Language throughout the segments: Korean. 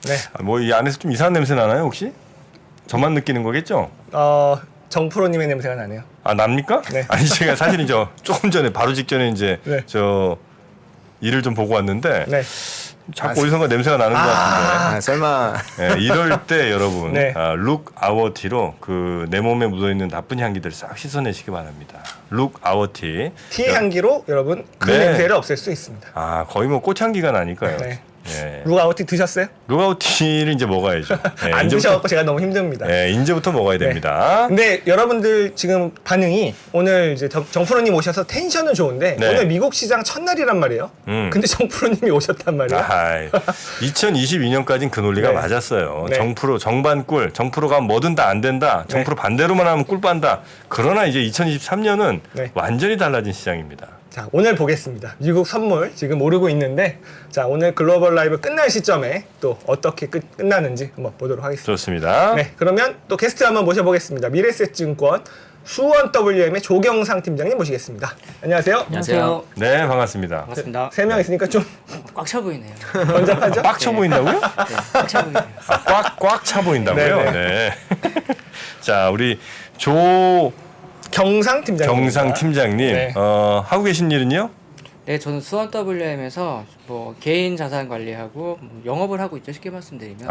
네. 뭐 이 안에서 좀 이상한 냄새 나나요 혹시? 저만 느끼는 거겠죠? 정프로님의 냄새가 나네요. 아 납니까? 네. 아니 제가 사실은 조금 전에 바로 직전에 이제 네. 저 일을 좀 보고 왔는데 네. 자꾸 어디선가 냄새가 나는 것 같은데. 설마. 네, 이럴 때 여러분 네. 룩 아워티로 그 내 몸에 묻어 있는 나쁜 향기들 싹 씻어내시기 바랍니다. 룩 아워티. 티 향기로 여러분 그 네. 냄새를 없앨 수 있습니다. 아 거의 뭐 꽃향기가 나니까요. 네. 예. 룩아웃티 드셨어요? 룩 아워티를 이제 먹어야죠. 예, 안 드셔갖고 제가 너무 힘듭니다. 예, 이제부터 먹어야 됩니다. 근데 여러분들 지금 반응이 오늘 이제 정프로님 오셔서 텐션은 좋은데 네. 오늘 미국 시장 첫날이란 말이에요. 근데 정프로님이 오셨단 말이에요. 2022년까지는 그 논리가 네. 맞았어요. 네. 정프로 정반꿀, 정프로가 뭐든 다 안 된다. 정프로 반대로만 하면 꿀 빤다. 그러나 이제 2023년은 네. 완전히 달라진 시장입니다. 자, 오늘 보겠습니다. 미국 선물 지금 오르고 있는데 자, 오늘 글로벌 라이브 끝날 시점에 또 어떻게 끝나는지 한번 보도록 하겠습니다. 좋습니다. 네, 그러면 또 게스트 한번 모셔보겠습니다. 미래에셋증권 수원 WM의 조경상 팀장님 모시겠습니다. 안녕하세요. 안녕하세요. 네, 반갑습니다. 반갑습니다. 세 명 있으니까 좀 꽉 차 보이네요. 번잡하죠? 꽉 차 보인다고요? 네, 꽉 차 보이네요. 꽉 차 보인다고요? 네, 네. 자, 우리 경상 팀장님. 조경상 팀장님, 네. 하고 계신 일은요? 네, 저는 수원 WM에서 뭐 개인 자산 관리하고 영업을 하고 있죠. 쉽게 말씀드리면.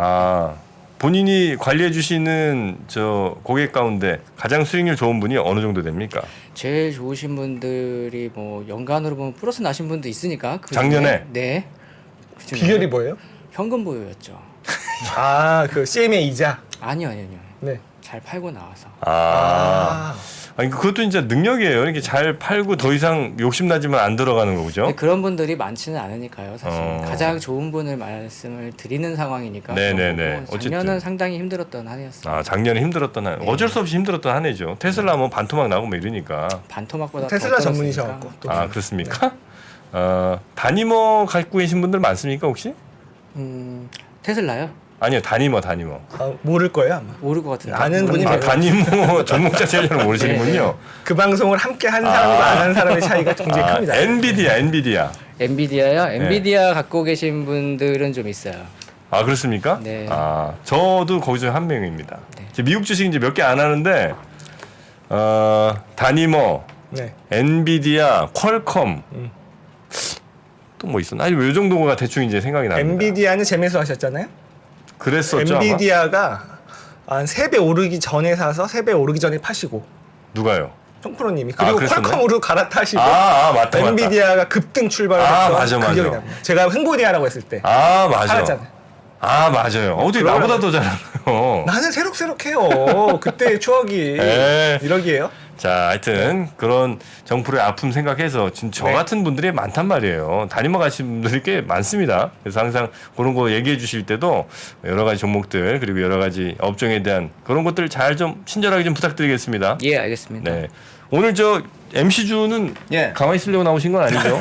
본인이 관리해 주시는 저 고객 가운데 가장 수익률 좋은 분이 어느 정도 됩니까? 제일 좋으신 분들이 뭐 연간으로 보면 플러스 나신 분도 있으니까. 그 작년에? 중에, 네. 그 중에 비결이 뭐예요? 현금 보유였죠. 그 CMA 이자. 아니요. 네. 잘 팔고 나와서. 아니 그것도 이제 능력이에요. 이렇게 잘 팔고 더 이상 욕심나지만 안 들어가는 거죠. 네, 그런 분들이 많지는 않으니까요. 사실 가장 좋은 분을 말씀을 드리는 상황이니까. 네네네. 그런 거고. 작년은 어쨌든. 상당히 힘들었던 한 해였어요. 작년에 힘들었던 한 어쩔 수 없이 힘들었던 한 해죠. 테슬라 뭐 반토막 나고 뭐 이러니까. 반토막보다 테슬라 더 전문이셔갖고 또. 그렇습니까? 다니머 갖고 계신 분들 많습니까 혹시? 테슬라요? 아니요, 다니머. 모를 거예요 아마. 모를 것 같은데. 아는 분이 아, 다니머 종목 자체를 잘 모르시는군요. 그 방송을 함께 한 사람과 안 한 사람의 차이가 굉장히 큽니다. 엔비디아. 엔비디아요? 네. 엔비디아 갖고 계신 분들은 좀 있어요. 아 그렇습니까? 네. 저도 거기 중 한 명입니다. 네. 이제 미국 주식 이제 몇 개 안 하는데 다니머, 네. 엔비디아, 퀄컴 또 뭐 있었나? 아니 이 정도가 대충 이제 생각이 납니다. 엔비디아는 재매수 하셨잖아요. 그랬었죠. 아마? 엔비디아가 한 3배 오르기 전에 사서 3배 오르기 전에 파시고 누가요? 청프로님이 그리고 그랬었나요? 퀄컴으로 갈아타시고 맞다. 엔비디아가 급등 출발했던 맞아. 그 기억이 납니다. 제가 흥고디아라고 했을 때 맞아. 팔았잖아요. 맞아요. 어떻게 나보다 더 잘하요? 나는 새록새록해요. 그때의 추억이 에. 1억이에요. 자, 하여튼 그런 정프로의 아픔 생각해서 지금 저 네. 같은 분들이 많단 말이에요. 다니머 가신 분들이 꽤 많습니다. 그래서 항상 그런 거 얘기해 주실 때도 여러 가지 종목들 그리고 여러 가지 업종에 대한 그런 것들 잘 좀 친절하게 좀 부탁드리겠습니다. 예, 알겠습니다. 네. 오늘 저 MC주는 예. 가만히 있으려고 나오신 건 아니죠?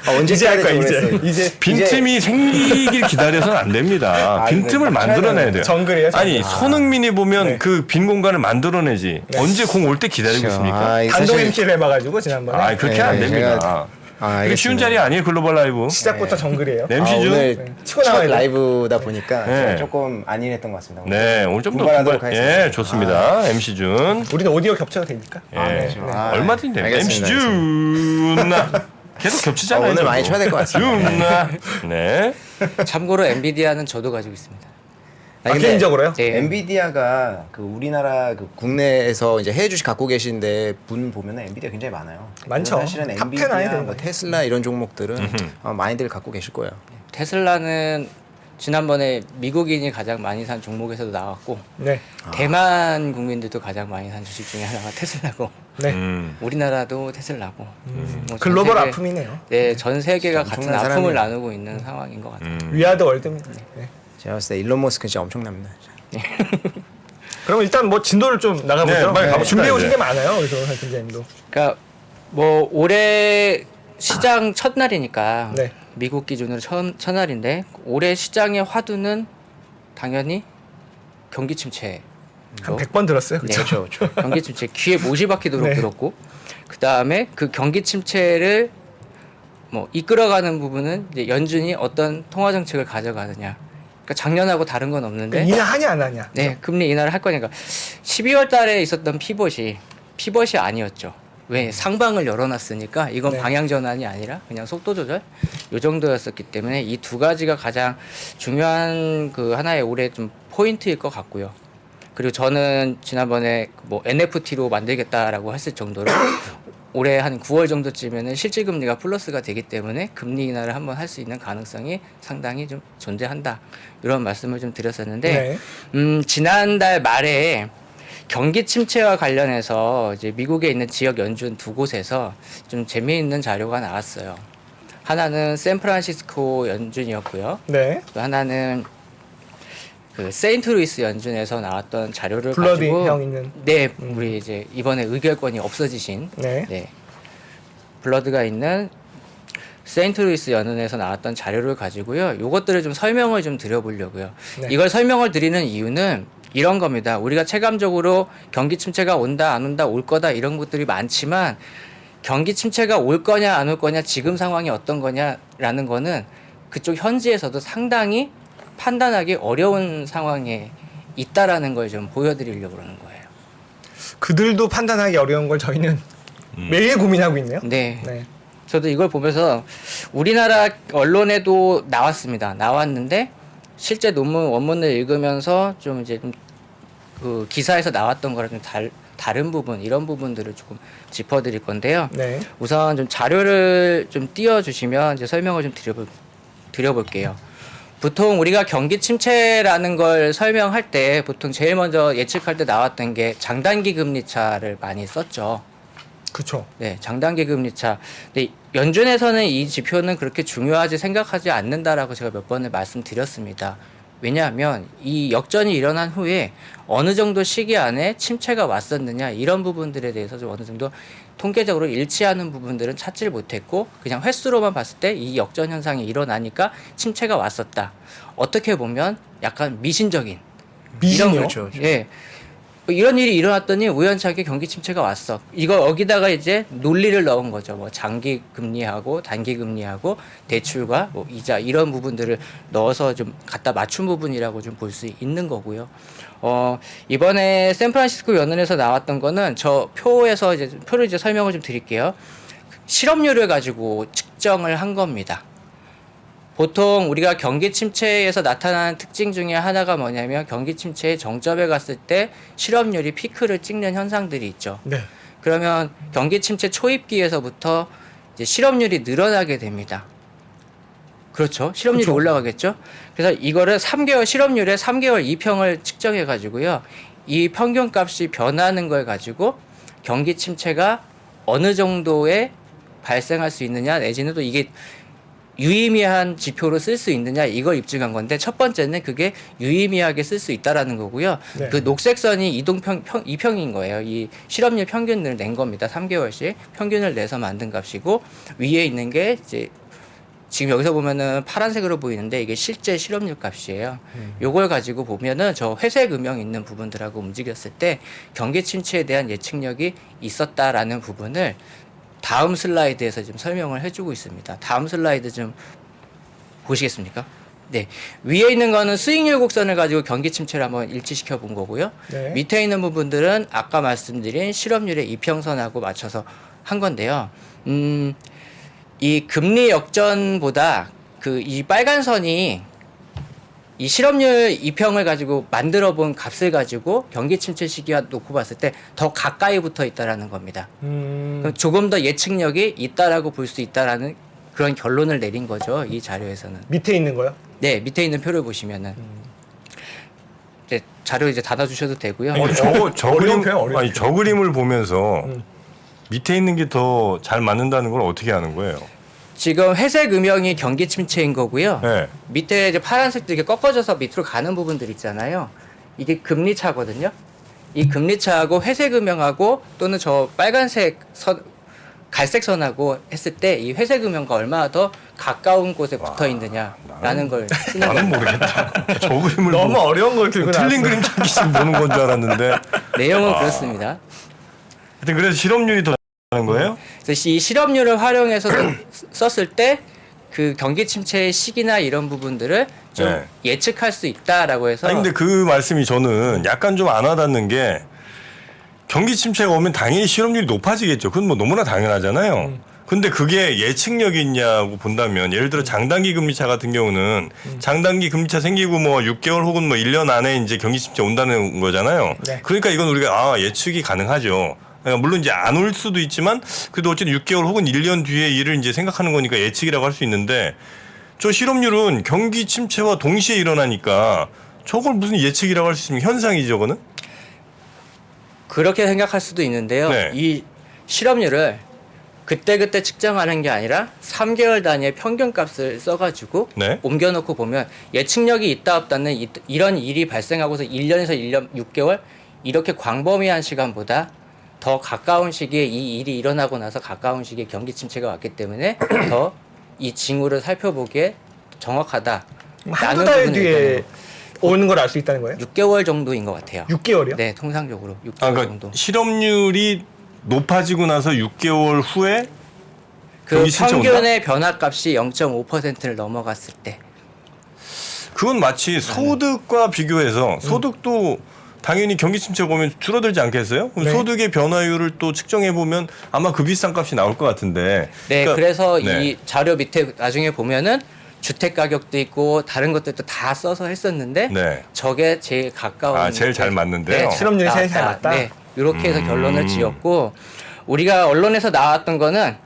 언제 이제 할 거야 해야 될지 이제. 모르겠어요. 이제 빈틈이 생기길 기다려서는 안 됩니다. 빈틈을 만들어내야 돼요. 정글이에요. 정글. 아니 손흥민이 보면 네. 그 빈 공간을 만들어내지 언제 공 올 때 기다리고 있습니까? 단독 MC를 해봐가지고 지난번에 그렇게 네, 안 됩니다. 그게 알겠습니다. 쉬운 자리 아니에요 글로벌 라이브. 시작부터 정글이에요. MC주. 오늘 치고 첫 나가야 돼. 라이브다 보니까 네. 제가 조금 안일했던 것 같습니다. 네 오늘 좀 더 분발하도록 하겠습니다. 예 좋습니다. MC준. 우리는 오디오 겹쳐도 됩니까? 예 그렇죠. 얼마든지 됩니다. 알겠습니다. MC준. 계속 겹치잖아요. 오늘 많이 저도. 쳐야 될 것 같습니다. 준. 네. 참고로 엔비디아는 저도 가지고 있습니다. 근데 개인적으로요? 네. 엔비디아가 그 우리나라 그 국내에서 이제 해외 주식 갖고 계신데 분 보면은 엔비디아 굉장히 많아요. 많죠. 그래서 사실은 탑 10 안에 엔비디아, 드는 뭐 거죠. 테슬라 이런 종목들은 많이들 갖고 계실 거예요. 테슬라는 지난번에 미국인이 가장 많이 산 종목에서도 나왔고 네. 대만 국민들도 가장 많이 산 주식 중에 하나가 테슬라고 네. 우리나라도 테슬라고 뭐 글로벌 전 세계- 아픔이네요. 네, 전 세계가 같은 엄청난 아픔을 사람이에요. 나누고 있는 상황인 것 같아요. 위아더 월드입니다. 네. 제가 봤을 때 일론 머스크 진짜 엄청납니다. 그럼 일단 뭐 진도를 좀 나가보죠. 네, 빨리 가봅시다, 준비해 오신 이제. 게 많아요. 그래서 팀장님도. 그러니까 뭐 올해 시장 첫날이니까 네. 미국 기준으로 첫날인데 올해 시장의 화두는 당연히 경기 침체. 한 100번 들었어요. 네, 그렇죠. 그렇죠. 경기 침체 귀에 못이 박히도록 네. 들었고 그 다음에 그 경기 침체를 뭐 이끌어가는 부분은 이제 연준이 어떤 통화 정책을 가져가느냐 그러니까 작년하고 다른 건 없는데 인하하냐 안 하냐. 네, 금리 인하를 할 거니까 12월 달에 있었던 피벗이 아니었죠. 왜 상방을 열어놨으니까 이건 네. 방향 전환이 아니라 그냥 속도 조절 요 정도였었기 때문에 이 두 가지가 가장 중요한 그 하나의 올해 좀 포인트일 것 같고요. 그리고 저는 지난번에 뭐 NFT로 만들겠다라고 했을 정도로 올해 한 9월 정도쯤에는 실질 금리가 플러스가 되기 때문에 금리 인하를 한번 할 수 있는 가능성이 상당히 좀 존재한다. 이런 말씀을 좀 드렸었는데 지난달 말에 경기 침체와 관련해서 이제 미국에 있는 지역 연준 두 곳에서 좀 재미있는 자료가 나왔어요. 하나는 샌프란시스코 연준이었고요. 네. 또 하나는 그 세인트루이스 연준에서 나왔던 자료를 블러디 가지고 형 있는. 네, 우리 이제 이번에 의결권이 없어지신 네. 블러드가 있는 세인트루이스 연은에서 나왔던 자료를 가지고요. 요것들을 좀 설명을 좀 드려보려고요. 네. 이걸 설명을 드리는 이유는 이런 겁니다. 우리가 체감적으로 경기 침체가 온다, 안 온다, 올 거다 이런 것들이 많지만 경기 침체가 올 거냐, 안 올 거냐, 지금 상황이 어떤 거냐라는 거는 그쪽 현지에서도 상당히 판단하기 어려운 상황에 있다라는 걸 좀 보여드리려고 그러는 거예요. 그들도 판단하기 어려운 걸 저희는 매일 고민하고 있네요. 네. 네. 저도 이걸 보면서 우리나라 언론에도 나왔습니다. 나왔는데 실제 논문 원문을 읽으면서 좀 이제 그 기사에서 나왔던 거랑 좀 다른 부분 이런 부분들을 조금 짚어드릴 건데요. 네. 우선 좀 자료를 좀 띄워주시면 이제 설명을 좀 드려볼게요. 보통 우리가 경기 침체라는 걸 설명할 때 보통 제일 먼저 예측할 때 나왔던 게 장단기 금리 차를 많이 썼죠. 그렇죠. 네, 장단기 금리 차. 근데 연준에서는 이 지표는 그렇게 중요하지 생각하지 않는다라고 제가 몇 번을 말씀드렸습니다. 왜냐하면 이 역전이 일어난 후에 어느 정도 시기 안에 침체가 왔었느냐 이런 부분들에 대해서 좀 어느 정도 통계적으로 일치하는 부분들은 찾지를 못했고 그냥 횟수로만 봤을 때 이 역전 현상이 일어나니까 침체가 왔었다. 어떻게 보면 약간 미신적인 미신이요? 이런 거죠. 예. 이런 일이 일어났더니 우연찮게 경기 침체가 왔어. 이거 여기다가 이제 논리를 넣은 거죠. 뭐 장기 금리하고 단기 금리하고 대출과 뭐 이자 이런 부분들을 넣어서 좀 갖다 맞춘 부분이라고 좀 볼 수 있는 거고요. 이번에 샌프란시스코 연은에서 나왔던 거는 저 표에서 이제 표를 이제 설명을 좀 드릴게요. 실업률을 가지고 측정을 한 겁니다. 보통 우리가 경기 침체에서 나타나는 특징 중에 하나가 뭐냐면 경기 침체의 정점에 갔을 때 실업률이 피크를 찍는 현상들이 있죠. 네. 그러면 경기 침체 초입기에서부터 이제 실업률이 늘어나게 됩니다. 그렇죠. 실업률이 그렇죠. 올라가겠죠. 그래서 이거를 3개월 실업률의 3개월 이평을 측정해 가지고요. 이 평균값이 변하는 걸 가지고 경기 침체가 어느 정도에 발생할 수 있느냐 내지는 또 이게 유의미한 지표로 쓸 수 있느냐 이걸 입증한 건데 첫 번째는 그게 유의미하게 쓸 수 있다라는 거고요. 네. 그 녹색선이 이평인 거예요. 이 실업률 평균을 낸 겁니다. 3개월씩 평균을 내서 만든 값이고 위에 있는 게 이제 지금 여기서 보면은 파란색으로 보이는데 이게 실제 실업률 값이에요. 요걸 가지고 보면은 저 회색 음영 있는 부분들하고 움직였을 때 경기 침체에 대한 예측력이 있었다라는 부분을 다음 슬라이드에서 좀 설명을 해주고 있습니다. 다음 슬라이드 좀 보시겠습니까? 네. 위에 있는 거는 수익률 곡선을 가지고 경기 침체를 한번 일치시켜 본 거고요. 네. 밑에 있는 부분들은 아까 말씀드린 실업률의 이평선하고 맞춰서 한 건데요. 이 금리 역전보다 그 이 빨간 선이 이 실업률 이평을 가지고 만들어 본 값을 가지고 경기 침체 시기와 놓고 봤을 때 더 가까이 붙어 있다라는 겁니다. 그럼 조금 더 예측력이 있다라고 볼 수 있다라는 그런 결론을 내린 거죠. 이 자료에서는. 밑에 있는 거요? 네, 밑에 있는 표를 보시면은 이제 자료 이제 닫아 주셔도 되고요. 아니, 저 어려운 그림 표현, 어려운 아니 저 그림을 보면서 밑에 있는 게 더 잘 맞는다는 걸 어떻게 아는 거예요? 지금 회색 음영이 경기 침체인 거고요. 네. 밑에 이제 파란색도 이렇게 꺾어져서 밑으로 가는 부분들 있잖아요. 이게 금리 차거든요. 이 금리 차하고 회색 음영하고 또는 저 빨간색 선, 갈색 선하고 했을 때 이 회색 음영과 얼마나 더 가까운 곳에 붙어 있느냐라는 걸 쓰는 나는 겁니다. 모르겠다. 저 그림을 너무 보고 어려운 걸 들고 틀린 나왔어요. 그림 찾기식 보는 건 줄 알았는데 내용은 그렇습니다. 하여튼 그래서 실업률이 더 나는 거예요? 그래서 이 실업률을 활용해서 썼을 때 그 경기 침체의 시기나 이런 부분들을 좀 네. 예측할 수 있다라고 해서 아니 근데 그 말씀이 저는 약간 좀 안 와닿는 게 경기 침체가 오면 당연히 실업률이 높아지겠죠. 그건 뭐 너무나 당연하잖아요. 근데 그게 예측력이 있냐고 본다면 예를 들어 장단기 금리차 같은 경우는 장단기 금리차 생기고 뭐 6개월 혹은 뭐 1년 안에 이제 경기 침체 온다는 거잖아요. 네. 그러니까 이건 우리가 예측이 가능하죠. 그러니까 물론 이제 안 올 수도 있지만 그래도 어쨌든 6개월 혹은 1년 뒤에 일을 이제 생각하는 거니까 예측이라고 할 수 있는데 저 실업률은 경기 침체와 동시에 일어나니까 저걸 무슨 예측이라고 할 수 있으면 현상이죠, 저거는? 그렇게 생각할 수도 있는데요. 네. 이 실업률을 그때그때 측정하는 게 아니라 3개월 단위의 평균값을 써가지고 네. 옮겨놓고 보면 예측력이 있다 없다는 이런 일이 발생하고서 1년에서 1년 6개월 이렇게 광범위한 시간보다 더 가까운 시기에 이 일이 일어나고 나서 가까운 시기에 경기 침체가 왔기 때문에 더 이 징후를 살펴보기에 정확하다. 한두 달 뒤에 오는 걸 알 수 있다는 거예요? 6개월 정도인 것 같아요. 6개월이요? 네, 통상적으로 6개월 그러니까 정도. 실업률이 높아지고 나서 6개월 후에 그 경기 침체 온다? 평균의 변화값이 0.5%를 넘어갔을 때 그건 마치 소득과 비교해서 소득도 당연히 경기 침체가 오면 줄어들지 않겠어요? 그럼 네. 소득의 변화율을 또 측정해 보면 아마 그 비슷한 값이 나올 것 같은데. 네, 그러니까- 그래서 네. 이 자료 밑에 나중에 보면은 주택 가격도 있고 다른 것들도 다 써서 했었는데 네. 저게 제일 가까운 제일 잘 맞는데요? 실업률이 제일 잘 맞다? 네, 이렇게 해서 결론을 지었고 우리가 언론에서 나왔던 거는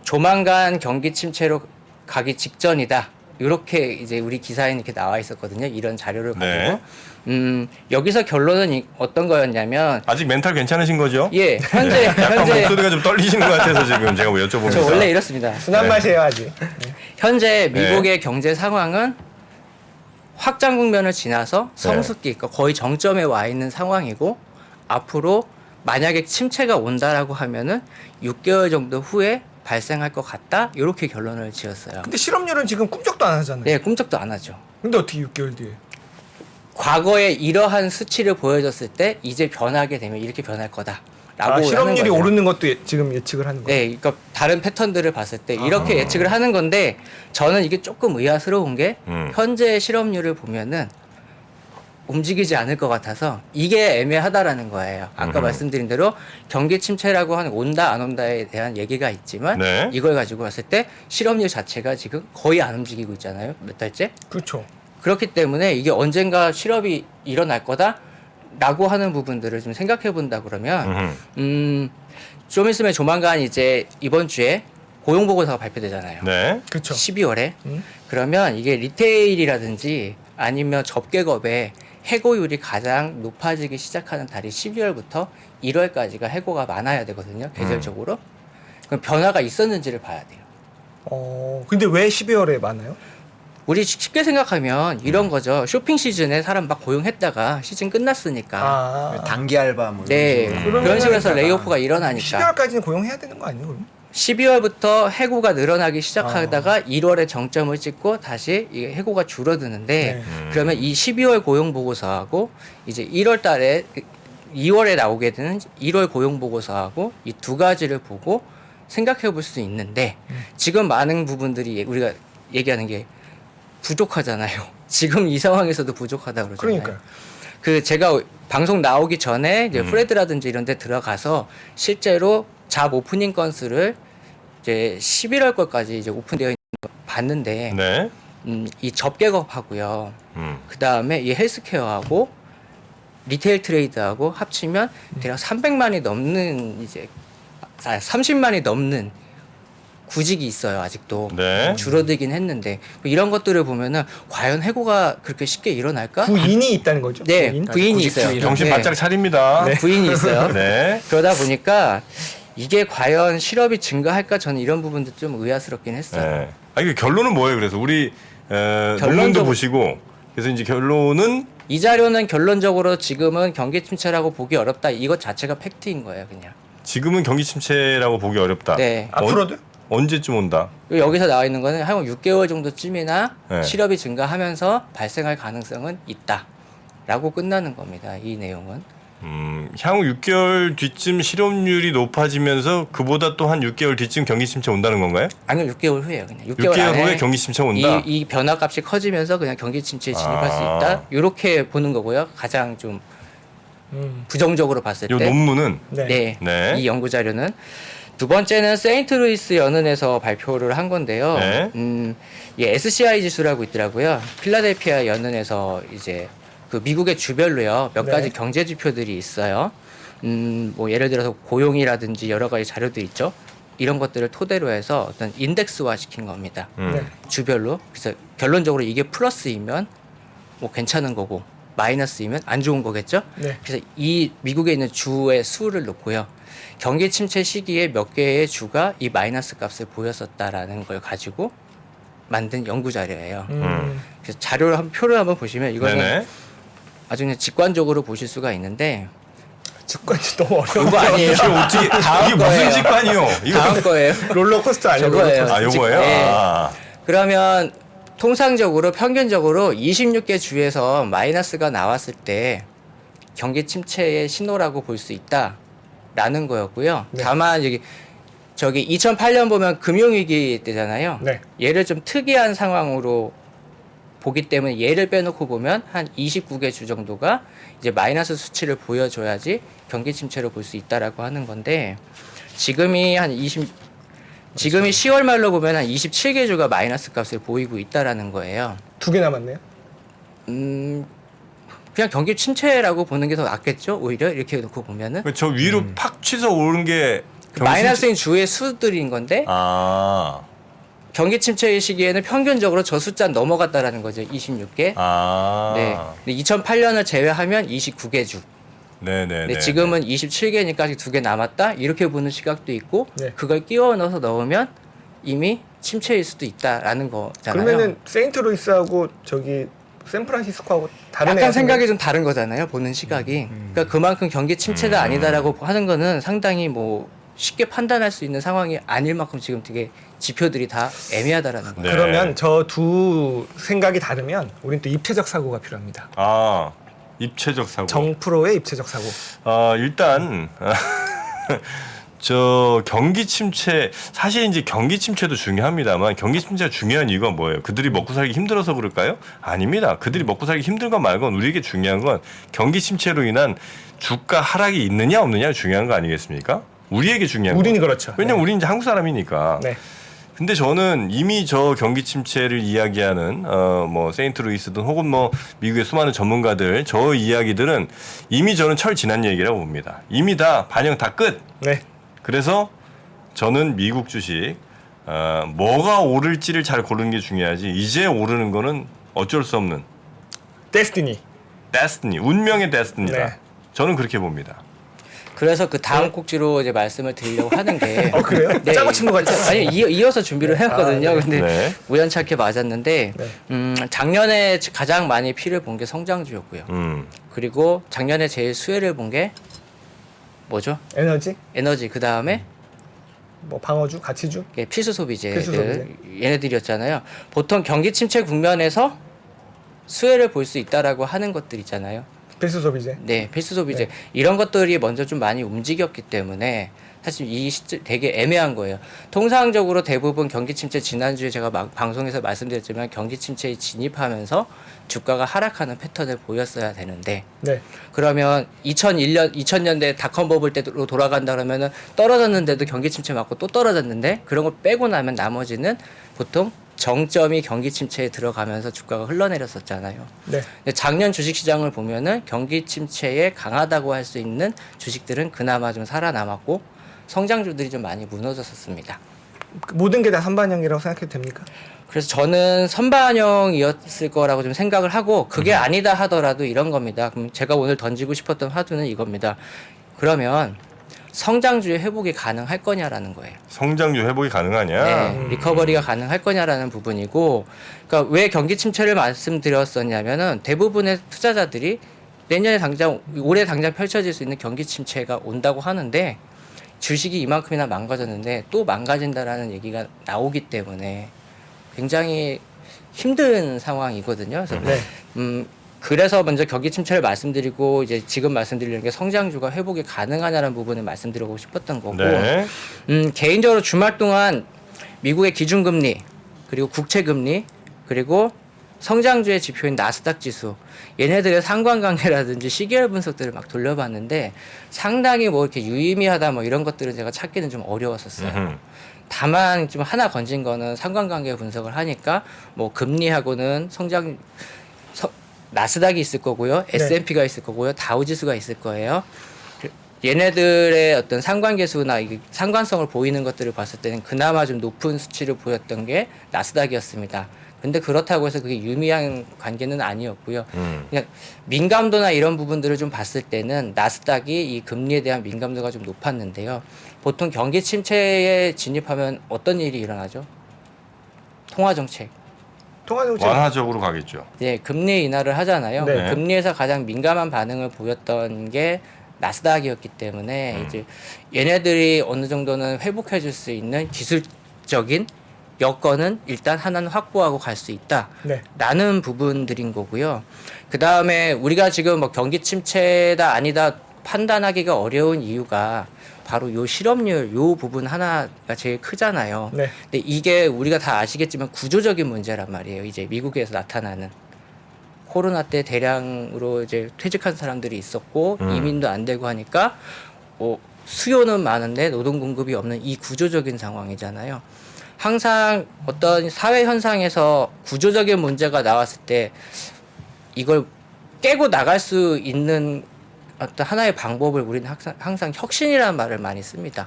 조만간 경기 침체로 가기 직전이다. 이렇게 이제 우리 기사에 이렇게 나와 있었거든요. 이런 자료를 가지고. 네. 여기서 결론은 어떤 거였냐면 아직 멘탈 괜찮으신 거죠? 예, 현재 약간 현재 목소리가 좀 떨리시는 것 같아서 지금 제가 뭐 여쭤보면서. 저 원래 이렇습니다. 순한 네. 맛이에요 아직. 현재 미국의 경제 상황은 확장 국면을 지나서 성숙기, 그러니까 거의 정점에 와 있는 상황이고 앞으로 만약에 침체가 온다라고 하면은 6개월 정도 후에 발생할 것 같다. 이렇게 결론을 지었어요. 근데 실업률은 지금 꿈쩍도 안 하잖아요. 네, 꿈쩍도 안 하죠. 근데 어떻게 6개월 뒤에? 과거에 이러한 수치를 보여줬을 때 이제 변하게 되면 이렇게 변할 거다라고 실업률이 하는 거죠. 오르는 것도 지금 예측을 하는 거예요. 네, 그러니까 다른 패턴들을 봤을 때 이렇게 예측을 하는 건데 저는 이게 조금 의아스러운 게 현재 실업률을 보면은 움직이지 않을 것 같아서 이게 애매하다라는 거예요. 아까 말씀드린 대로 경기 침체라고 하는 온다 안 온다에 대한 얘기가 있지만 네. 이걸 가지고 봤을 때 실업률 자체가 지금 거의 안 움직이고 있잖아요. 몇 달째. 그렇죠. 그렇기 때문에 이게 언젠가 실업이 일어날 거다라고 하는 부분들을 좀 생각해 본다 그러면 좀 있으면 조만간 이제 이번 주에 고용 보고서가 발표되잖아요. 네. 그렇죠. 12월에 그러면 이게 리테일이라든지 아니면 접객업의 해고율이 가장 높아지기 시작하는 달이 12월부터 1월까지가 해고가 많아야 되거든요. 계절적으로. 그럼 변화가 있었는지를 봐야 돼요. 근데 왜 12월에 많아요? 우리 쉽게 생각하면 이런 거죠. 쇼핑 시즌에 사람 막 고용했다가 시즌 끝났으니까. 단기 알바 뭐 네. 이런 식으로. 그런 식으로 해서 레이오프가 일어나니까. 12월까지는 고용해야 되는 거 아니에요, 그럼? 12월부터 해고가 늘어나기 시작하다가 1월에 정점을 찍고 다시 이 해고가 줄어드는데 그러면 이 12월 고용 보고서하고 이제 1월 달에 2월에 나오게 되는 1월 고용 보고서하고 이 두 가지를 보고 생각해 볼 수 있는데 지금 많은 부분들이 우리가 얘기하는 게 부족하잖아요. 지금 이 상황에서도 부족하다 그러잖아요. 그러니까요. 그 제가 방송 나오기 전에 이제 프레드라든지 이런 데 들어가서 실제로 잡 오프닝 건수를 이제 11월 거까지 이제 오픈되어 있는 거 봤는데 네. 이 접객업하고요. 그 다음에 이 헬스케어하고 리테일 트레이드하고 합치면 대략 300만이 넘는 이제 30만이 넘는 구직이 있어요 아직도. 네. 줄어들긴 했는데 이런 것들을 보면은 과연 해고가 그렇게 쉽게 일어날까? 부인이 있다는 거죠? 네, 부인? 부인이 구직 있어요. 부인. 정신 네. 바짝 차립니다. 부인이 있어요. 네. 그러다 보니까 이게 과연 실업이 증가할까 저는 이런 부분도 좀 의아스럽긴 했어요. 네. 이게 결론은 뭐예요? 그래서 우리 논문도 결론적으로- 보시고 그래서 이제 결론은 이 자료는 결론적으로 지금은 경기 침체라고 보기 어렵다. 이것 자체가 팩트인 거예요, 그냥. 지금은 경기 침체라고 보기 어렵다. 네. 앞으로도? 언제쯤 온다? 여기서 나와 있는 거는 한 6개월 정도쯤이나 네. 실업이 증가하면서 발생할 가능성은 있다라고 끝나는 겁니다. 이 내용은. 향후 6개월 뒤쯤 실업률이 높아지면서 그보다 또 한 6개월 뒤쯤 경기 침체 온다는 건가요? 아니면 6개월 후에요. 그냥 6개월 안에 후에 경기 침체 온다. 이 변화값이 커지면서 그냥 경기 침체에 진입할 수 있다. 이렇게 보는 거고요. 가장 좀 부정적으로 봤을 이 때. 논문은 네. 네. 이 연구 자료는 두 번째는 세인트루이스 연은에서 발표를 한 건데요. 네. 이 SCI 지수라고 있더라고요. 필라델피아 연은에서 이제 그 미국의 주별로요. 몇 네. 가지 경제 지표들이 있어요. 뭐 예를 들어서 고용이라든지 여러 가지 자료들 있죠. 이런 것들을 토대로 해서 어떤 인덱스화 시킨 겁니다. 네. 주별로. 그래서 결론적으로 이게 플러스이면 뭐 괜찮은 거고 마이너스이면 안 좋은 거겠죠. 네. 그래서 이 미국에 있는 주의 수를 놓고요. 경기 침체 시기에 몇 개의 주가 이 마이너스 값을 보였었다라는 걸 가지고 만든 연구 자료예요. 그래서 자료를 표를 한번 보시면 이거는 네네. 아주 그냥 직관적으로 보실 수가 있는데 직관이 너무 어려워. 이거 아니에요. 이게 어떻게 다음 이게 무슨 거예요. 직관이요? 이거 다음 거예요. 롤러코스터 아니에요? 저거예요. 롤러코스터. 아 요거예요? 네. 아. 그러면 통상적으로 평균적으로 26개 주에서 마이너스가 나왔을 때 경기 침체의 신호라고 볼 수 있다라는 거였고요. 네. 다만 저기 2008년 보면 금융위기 때잖아요. 네. 얘를 좀 특이한 상황으로 보기 때문에 얘를 빼놓고 보면 한 29개 주 정도가 이제 마이너스 수치를 보여줘야지 경기 침체로 볼 수 있다라고 하는 건데 지금이 10월 말로 보면 한 27개 주가 마이너스 값을 보이고 있다라는 거예요. 2개 남았네요. 그냥 경기 침체라고 보는 게 더 낫겠죠? 오히려 이렇게 놓고 보면은 저 위로 팍 치서 오른 게 경기 마이너스인 주의 수들인 건데 아. 경기 침체의 시기에는 평균적으로 저 숫자 넘어갔다라는 거죠. 26개. 아. 네. 근데 2008년을 제외하면 29개 주. 네네. 근데 지금은 27개니까 아직 2개 남았다. 이렇게 보는 시각도 있고 네. 그걸 끼워 넣어서 넣으면 이미 침체일 수도 있다라는 거잖아요. 그러면은 세인트루이스하고 저기 샌프란시스코하고 다른 약간 애가 생각이 좀 다른 거잖아요. 보는 시각이. 그러니까 그만큼 경기 침체가 아니다라고 하는 거는 상당히 뭐 쉽게 판단할 수 있는 상황이 아닐 만큼 지금 되게 지표들이 다 애매하다라는 거예요. 네. 그러면 저 두 생각이 다르면 우린 또 입체적 사고가 필요합니다. 아. 입체적 사고. 정프로의 입체적 사고. 일단 저 경기 침체 사실 이제 경기 침체도 중요합니다만 경기 침체가 중요한 이유가 뭐예요? 그들이 먹고 살기 힘들어서 그럴까요? 아닙니다. 그들이 먹고 살기 힘든 건 말건 우리에게 중요한 건 경기 침체로 인한 주가 하락이 있느냐 없느냐가 중요한 거 아니겠습니까? 우리에게 중요한 우리는 거. 그렇죠. 왜냐면 네. 우리는 이제 한국 사람이니까. 네. 근데 저는 이미 저 경기 침체를 이야기하는 뭐 세인트루이스든 혹은 뭐 미국의 수많은 전문가들 저 이야기들은 이미 저는 철 지난 얘기라고 봅니다. 이미 다 반영 다 끝. 네. 그래서 저는 미국 주식 뭐가 오를지를 잘 고르는 게 중요하지 이제 오르는 거는 어쩔 수 없는 데스티니. 데스티니 운명의 데스티니다. 네. 저는 그렇게 봅니다. 그래서 그 다음 꼭지로 이제 말씀을 드리려고 하는 게 그래요? 짜고 친 것 같아요. 아니 이어서 준비를 해왔거든요. 아, 네. 근데 네. 우연찮게 맞았는데 네. 작년에 가장 많이 피를 본 게 성장주였고요. 그리고 작년에 제일 수혜를 본 게 뭐죠? 에너지, 에너지. 그 다음에 뭐 방어주, 가치주. 필수 소비재들 필수 소비재. 얘네들이었잖아요. 보통 경기 침체 국면에서 수혜를 볼 수 있다라고 하는 것들 있잖아요. 필수 소비재. 네, 필수 소비재 이런 것들이 먼저 좀 많이 움직였기 때문에 사실 이 시점 되게 애매한 거예요. 통상적으로 대부분 경기 침체 지난주에 제가 방송에서 말씀드렸지만 경기 침체에 진입하면서 주가가 하락하는 패턴을 보였어야 되는데 네. 그러면 2000년대 닷컴 버블 때로 돌아간다 그러면은 떨어졌는데도 경기 침체 맞고 또 떨어졌는데 그런 걸 빼고 나면 나머지는 보통 정점이 경기 침체에 들어가면서 주가가 흘러내렸었잖아요. 네. 근데 작년 주식 시장을 보면은 경기 침체에 강하다고 할 수 있는 주식들은 그나마 좀 살아남았고 성장주들이 좀 많이 무너졌었습니다. 모든 게 다 선반영이라고 생각해도 됩니까? 그래서 저는 선반영이었을 거라고 좀 생각을 하고 그게 아니다 하더라도 이런 겁니다. 그럼 제가 오늘 던지고 싶었던 화두는 이겁니다. 그러면 성장주의 회복이 가능할 거냐라는 거예요. 성장주 회복이 가능하냐? 네, 리커버리가 가능할 거냐라는 부분이고, 그러니까 왜 경기 침체를 말씀드렸었냐면은 대부분의 투자자들이 내년에 당장 올해 당장 펼쳐질 수 있는 경기 침체가 온다고 하는데 주식이 이만큼이나 망가졌는데 또 망가진다라는 얘기가 나오기 때문에 굉장히 힘든 상황이거든요. 그래서 네. 그래서 먼저 경기 침체를 말씀드리고 이제 지금 말씀드리는 게 성장주가 회복이 가능하냐는 부분을 말씀드리고 싶었던 거고 네. 개인적으로 주말 동안 미국의 기준금리 그리고 국채금리 그리고 성장주의 지표인 나스닥 지수 얘네들의 상관관계라든지 시계열 분석들을 막 돌려봤는데 상당히 뭐 이렇게 유의미하다 뭐 이런 것들은 제가 찾기는 좀 어려웠었어요. 음흠. 다만 좀 하나 건진 거는 상관관계 분석을 하니까 뭐 금리하고는 나스닥이 있을 거고요, S&P가 있을 거고요, 다우지수가 있을 거예요. 얘네들의 어떤 상관계수나 상관성을 보이는 것들을 봤을 때는 그나마 좀 높은 수치를 보였던 게 나스닥이었습니다. 근데 그렇다고 해서 그게 유의미한 관계는 아니었고요. 그냥 민감도나 이런 부분들을 좀 봤을 때는 나스닥이 이 금리에 대한 민감도가 좀 높았는데요. 보통 경기 침체에 진입하면 어떤 일이 일어나죠? 통화정책. 통화정책 완화적으로 가겠죠. 네, 금리 인하를 하잖아요. 네. 금리에서 가장 민감한 반응을 보였던 게 나스닥이었기 때문에 이제 얘네들이 어느 정도는 회복해 줄 수 있는 기술적인 여건은 일단 하나는 확보하고 갈 수 있다. 네. 라는 부분들인 거고요. 그 다음에 우리가 지금 뭐 경기 침체다 아니다 판단하기가 어려운 이유가 바로 요 실업률 요 부분 하나가 제일 크잖아요. 네. 근데 이게 우리가 다 아시겠지만 구조적인 문제란 말이에요. 이제 미국에서 나타나는 코로나 때 대량으로 이제 퇴직한 사람들이 있었고 이민도 안 되고 하니까 수요는 많은데 노동 공급이 없는 이 구조적인 상황이잖아요. 항상 어떤 사회 현상에서 구조적인 문제가 나왔을 때 이걸 깨고 나갈 수 있는 어떤 하나의 방법을 우리는 항상 혁신이라는 말을 많이 씁니다.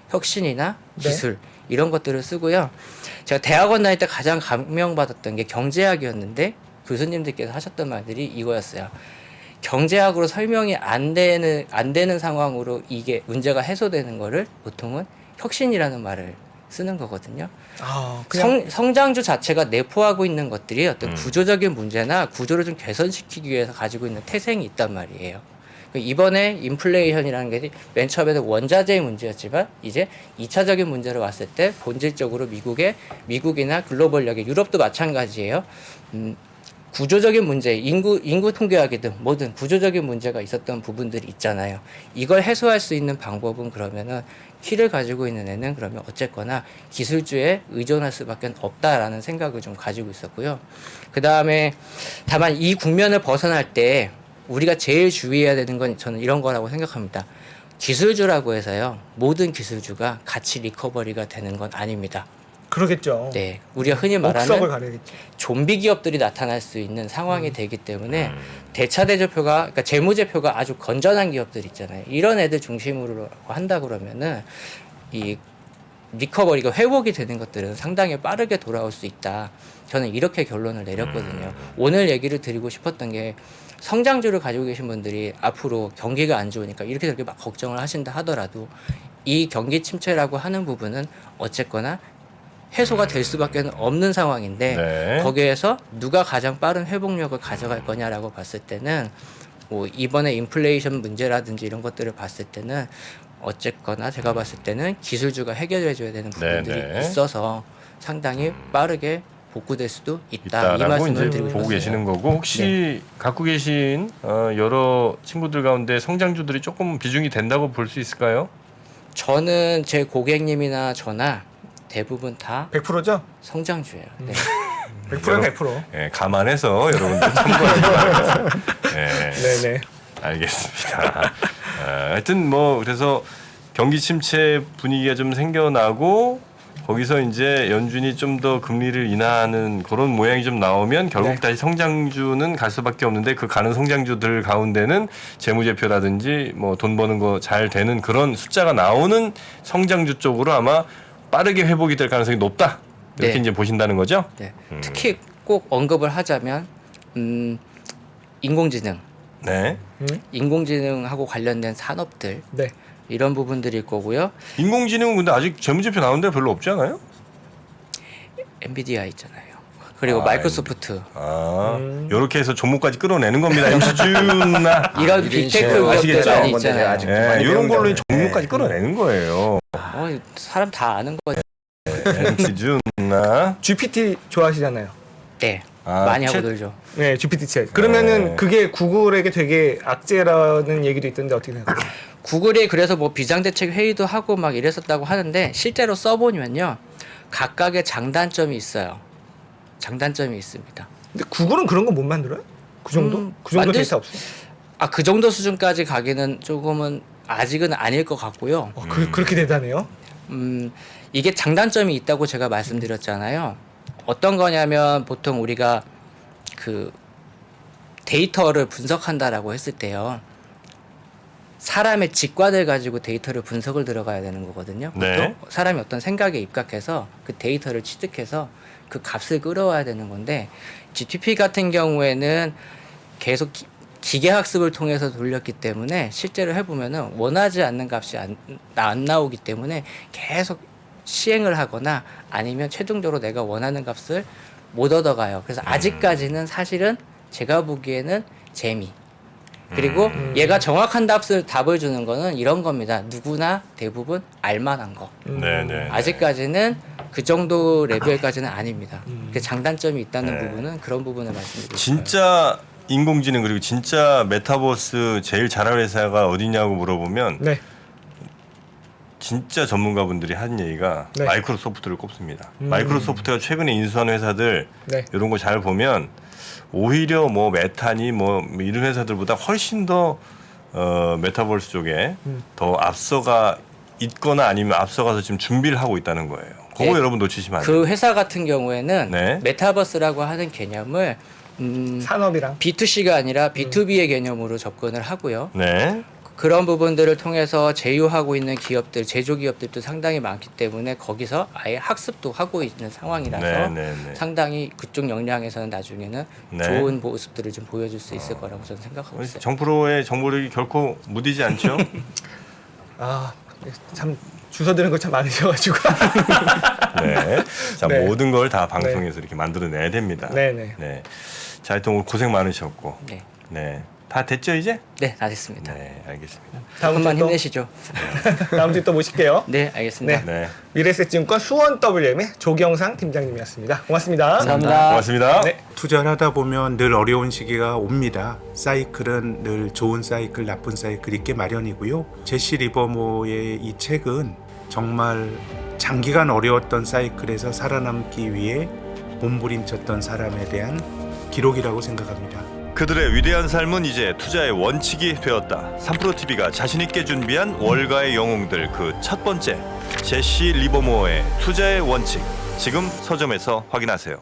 혁신이나 기술 이런 것들을 쓰고요. 제가 대학원 다닐 때 가장 감명받았던 게 경제학이었는데 교수님들께서 하셨던 말들이 이거였어요. 경제학으로 설명이 안 되는 상황으로 이게 문제가 해소되는 거를 보통은 혁신이라는 말을 쓰는 거거든요. 성장주 자체가 내포하고 있는 것들이 어떤 구조적인 문제나 구조를 좀 개선시키기 위해서 가지고 있는 태생이 있단 말이에요. 이번에 인플레이션이라는 게 맨 처음에는 원자재의 문제였지만 이제 2차적인 문제로 왔을 때 본질적으로 미국이나 글로벌력의 유럽도 마찬가지예요. 구조적인 문제, 인구 통계학이든 뭐든 구조적인 문제가 있었던 부분들이 있잖아요. 이걸 해소할 수 있는 방법은 그러면은 키를 가지고 있는 애는 그러면 어쨌거나 기술주에 의존할 수밖에 없다라는 생각을 좀 가지고 있었고요. 그 다음에 다만 이 국면을 벗어날 때 우리가 제일 주의해야 되는 건 저는 이런 거라고 생각합니다. 기술주라고 해서요, 모든 기술주가 같이 리커버리가 되는 건 아닙니다. 그러겠죠. 네, 우리가 흔히 목석을 말하는 가려겠죠. 좀비 기업들이 나타날 수 있는 상황이 되기 때문에 대차대조표가 그러니까 재무제표가 아주 건전한 기업들 있잖아요. 이런 애들 중심으로 한다 그러면은 이 리커버리가 회복이 되는 것들은 상당히 빠르게 돌아올 수 있다. 저는 이렇게 결론을 내렸거든요. 오늘 얘기를 드리고 싶었던 게 성장주를 가지고 계신 분들이 앞으로 경기가 안 좋으니까 이렇게 저렇게 막 걱정을 하신다 하더라도 이 경기 침체라고 하는 부분은 어쨌거나 해소가 될 수밖에 없는 상황인데 네. 거기에서 누가 가장 빠른 회복력을 가져갈 거냐라고 봤을 때는 뭐 이번에 인플레이션 문제라든지 이런 것들을 봤을 때는 어쨌거나 제가 봤을 때는 기술주가 해결해줘야 되는 부분들이 네. 있어서 상당히 빠르게 복구될 수도 있다. 이 있다라고 말씀을 이제 드리고 보고 싶었어요. 계시는 거고 혹시 갖고 계신 여러 친구들 가운데 성장주들이 조금 비중이 된다고 볼 수 있을까요? 저는 제 고객님이나 저나 대부분 다 100%죠? 성장주예요. 네. 100%는 100%. 예, 감안해서 여러분들 참고하시기 바랍니다. 예, 네네. 알겠습니다. 하여튼 뭐 그래서 경기 침체 분위기가 좀 생겨나고 거기서 이제 연준이 좀 더 금리를 인하하는 그런 모양이 좀 나오면 결국 네. 다시 성장주는 갈 수밖에 없는데 그 가는 성장주들 가운데는 재무제표라든지 뭐 돈 버는 거 잘 되는 그런 숫자가 나오는 성장주 쪽으로 아마 빠르게 회복이 될 가능성이 높다. 이렇게 네. 이제 보신다는 거죠? 네. 특히 꼭 언급을 하자면 인공지능, 네. 인공지능하고 관련된 산업들 네. 이런 부분들일 거고요. 인공지능은 근데 아직 재무제표 나온 데 별로 없지 않아요? 엔비디아 있잖아요. 그리고 마이크로소프트 요렇게 해서 종목까지 끌어내는 겁니다. MC 준나 이런 빅테크 기업들 아시겠죠? 많이 건데 있잖아요. 아직 예, 많이 이런 걸로 배우잖아요. 종목까지 끌어내는 거예요. 사람 다 아는 거죠. MC 준나 GPT 좋아하시잖아요. 네. 많이 하고 챗- 놀죠. 네, GPT 챗. 그러면은 네. 그게 구글에게 되게 악재라는 얘기도 있던데 어떻게 생각하세요? 구글이 그래서 뭐 비상대책 회의도 하고 막 이랬었다고 하는데 실제로 써보면요 각각의 장단점이 있어요. 장단점이 있습니다. 근데 구글은 그런 거 못 만들어요? 그 정도? 그 정도 만들 데이터 없어? 아 그 정도 수준까지 가기는 조금은 아직은 아닐 것 같고요. 그렇게 대단해요? 이게 장단점이 있다고 제가 말씀드렸잖아요. 어떤 거냐면 보통 우리가 그 데이터를 분석한다라고 했을 때요. 사람의 직관을 가지고 데이터를 분석을 들어가야 되는 거거든요. 보통 네. 사람이 어떤 생각에 입각해서 그 데이터를 취득해서 그 값을 끌어와야 되는 건데 GTP 같은 경우에는 계속 기계 학습을 통해서 돌렸기 때문에 실제로 해보면은 원하지 않는 값이 안 나오기 때문에 계속 시행을 하거나 아니면 최종적으로 내가 원하는 값을 못 얻어가요. 그래서 아직까지는 사실은 제가 보기에는 재미 그리고 얘가 정확한 답을 주는 거는 이런 겁니다. 누구나 대부분 알만한 거. 네네. 아직까지는 그 정도 레벨까지는 아닙니다. 그 장단점이 있다는 네. 부분은 그런 부분을 말씀드리고 싶어요. 진짜 인공지능 그리고 진짜 메타버스 제일 잘할 회사가 어디냐고 물어보면 네. 진짜 전문가분들이 하는 얘기가 네. 마이크로소프트를 꼽습니다. 마이크로소프트가 최근에 인수한 회사들 네. 이런 거 잘 보면 오히려 뭐 메타니 뭐 이런 회사들보다 훨씬 더 메타버스 쪽에 더 앞서가 있거나 아니면 앞서가서 지금 준비를 하고 있다는 거예요. 그거 네. 여러분 놓치시면 안 돼요. 그 회사 같은 경우에는 네. 메타버스라고 하는 개념을 산업이랑. B2C가 아니라 B2B의 개념으로 접근을 하고요. 네. 그런 부분들을 통해서 제휴하고 있는 기업들, 제조 기업들도 상당히 많기 때문에 거기서 아예 학습도 하고 있는 상황이라서 네, 네, 네. 상당히 그쪽 역량에서는 나중에는 네. 좋은 모습들을 좀 보여줄 수 있을 거라고 저는 생각하고 있어요. 정프로의 정보력이 결코 무디지 않죠? 아, 참 주워 들은 거 참 많으셔가지고. 네. 자, 네. 모든 걸 다 방송에서 이렇게 만들어내야 됩니다. 네네. 네. 자, 하여튼 오늘 고생 많으셨고. 네, 네. 다 됐죠, 이제? 네, 다 됐습니다. 네, 알겠습니다. 다음 조금만 주에 또 힘내시죠. 다음 주에 또 모실게요. 네, 알겠습니다. 네. 미래에셋증권 수원 WM의 조경상 팀장님이었습니다. 고맙습니다. 감사합니다. 고맙습니다. 네. 투자를 하다 보면 늘 어려운 시기가 옵니다. 사이클은 늘 좋은 사이클, 나쁜 사이클 있게 마련이고요. 제시 리버모의 이 책은 정말 장기간 어려웠던 사이클에서 살아남기 위해 몸부림쳤던 사람에 대한 기록이라고 생각합니다. 그들의 위대한 삶은 이제 투자의 원칙이 되었다. 3프로TV가 자신있게 준비한 월가의 영웅들 그 첫 번째 제시 리버모어의 투자의 원칙 지금 서점에서 확인하세요.